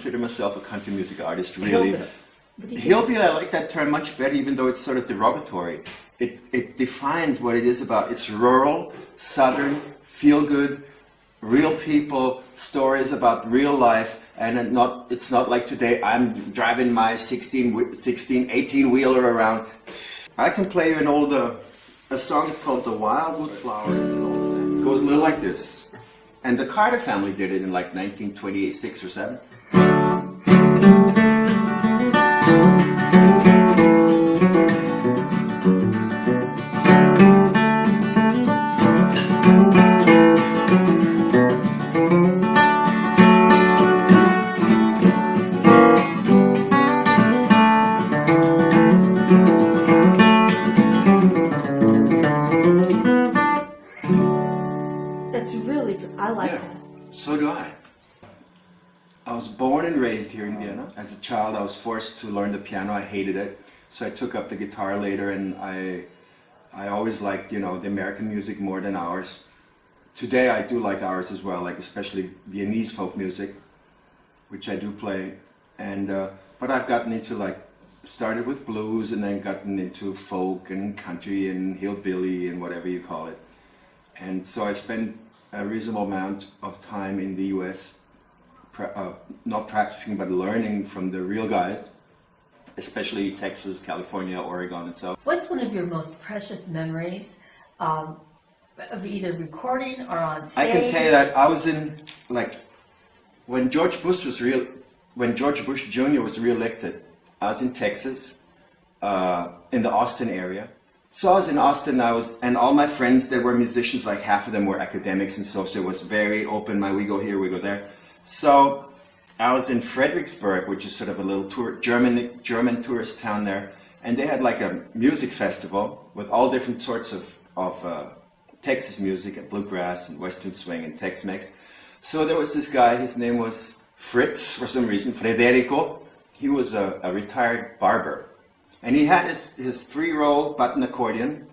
consider myself a country music artist, really. Hillbilly, I like that term much better, even though it's sort of derogatory. It defines what it is about. It's rural, southern, feel-good, real people, stories about real life, and it's not like today I'm driving my 18-wheeler around. I can play you a song. It's called The Wildwood Flower. It's an old thing. It goes a little like this. And the Carter family did it in like 1926 or 7. I like that. So do I. I was born and raised here in Vienna. As a child, I was forced to learn the piano. I hated it. So I took up the guitar later, and I always liked, the American music more than ours. Today, I do like ours as well, like especially Viennese folk music, which I do play. And but I've gotten into started with blues and then gotten into folk and country and hillbilly and whatever you call it. And so I spend a reasonable amount of time in the US, not practicing but learning from the real guys, especially Texas, California, Oregon, and so. What's one of your most precious memories of either recording or on stage? I can tell you that I was in, when George Bush Jr. was re-elected, I was in Texas, in the Austin area. So I was in Austin, and all my friends that were musicians, like half of them were academics and so it was very open, we go here, we go there. So I was in Fredericksburg, which is sort of a little German tourist town there, and they had like a music festival with all different sorts of Texas music, and bluegrass and western swing and Tex-Mex. So there was this guy, his name was Fritz, for some reason, Federico. He was a retired barber. And he had his 3-row button accordion,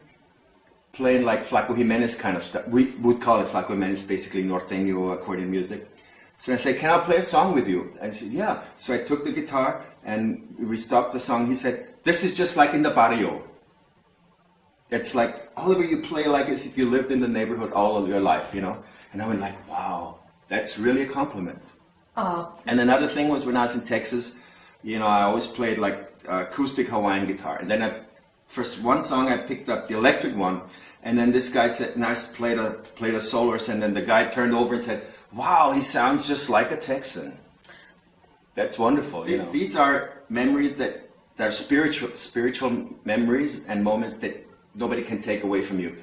playing like Flaco Jimenez kind of stuff. We would call it Flaco Jimenez, basically norteño accordion music. So I said, can I play a song with you? And he said, yeah. So I took the guitar and we stopped the song. He said, this is just like in the barrio. It's like, Oliver, you play like as if you lived in the neighborhood all of your life, And I went like, wow, that's really a compliment. And another thing was when I was in Texas, I always played like acoustic Hawaiian guitar. And then first one song I picked up the electric one, and then this guy said, played a soloist, and then the guy turned over and said, wow, he sounds just like a Texan. That's wonderful, These are memories that are spiritual memories and moments that nobody can take away from you.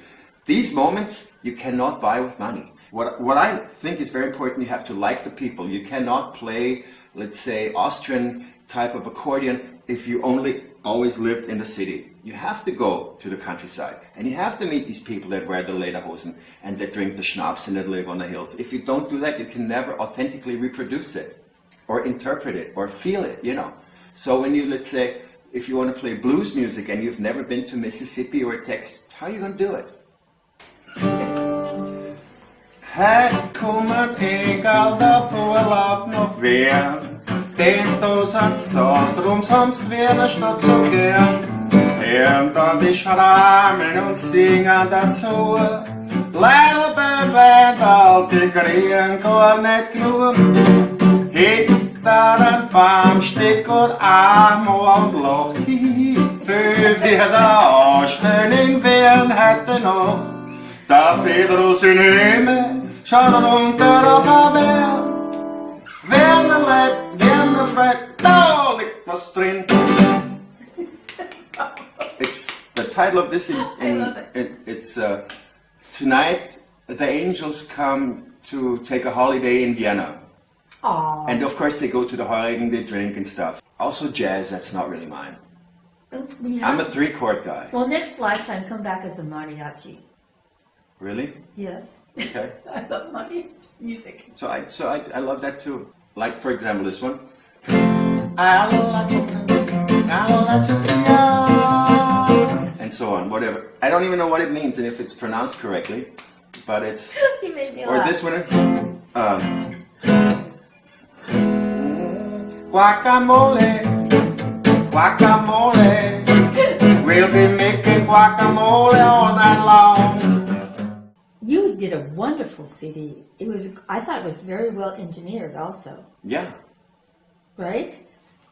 These moments you cannot buy with money. What I think is very important, you have to like the people. You cannot play, let's say, Austrian type of accordion if you always lived in the city. You have to go to the countryside, and you have to meet these people that wear the lederhosen and that drink the schnapps and that live on the hills. If you don't do that, you can never authentically reproduce it or interpret it or feel it, So when you, let's say, if you want to play blues music and you've never been to Mississippi or Texas, how are you going to do it? Het kommer egalda vorlab noch wer, den tausend Strom sonst wäre statt so gern. Und dann die schrammen und singen dazu, leider bewährt alte Kriegen gar nicht genug. Hinter dem Baum steht Gott einmal und lacht, hihi, für wir da Ausstehen in Wien hätte noch. Da Pedro in Himmel schaut runter auf der Welt. Wenn lebt, wenn fragt, da liegt was drin. It's the title of this. It's tonight. The angels come to take a holiday in Vienna. Aww. And of course they go to the Heurigen, they drink and stuff. Also jazz, that's not really mine. I'm a 3-chord guy. Well, next lifetime, come back as a mariachi. Really? Yes. Okay. I love mariachi music. So I love that too. Like, for example, this one. And so on, whatever. I don't even know what it means and if it's pronounced correctly, but it's... You made me or laugh. this one. Guacamole, guacamole. We'll be making guacamole all night long. You did a wonderful CD. I thought it was very well engineered also, Yeah, right?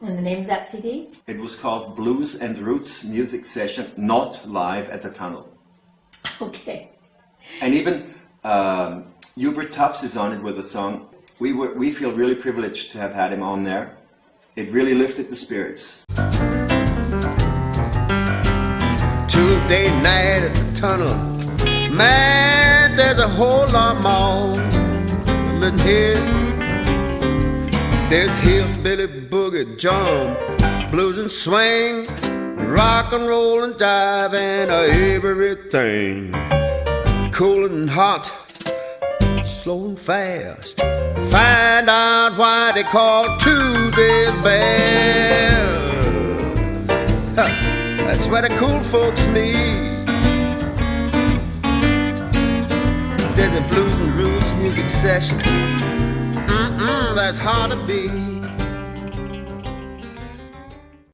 And the name of that CD? it was called Blues and Roots Music Session, not live at the Tunnel. Okay. And even Hubert Tubbs is on it with a song. We feel really privileged to have had him on there. It really lifted the spirits. Tuesday night at the Tunnel, man, there's a whole lot more. Listen here, there's hillbilly boogie, jump, blues and swing, rock and roll and dive, and everything. Cool and hot, slow and fast. Find out why they call Tuesdays best. That's where the cool folks meet. There's a blues and roots music session. That's hard to beat.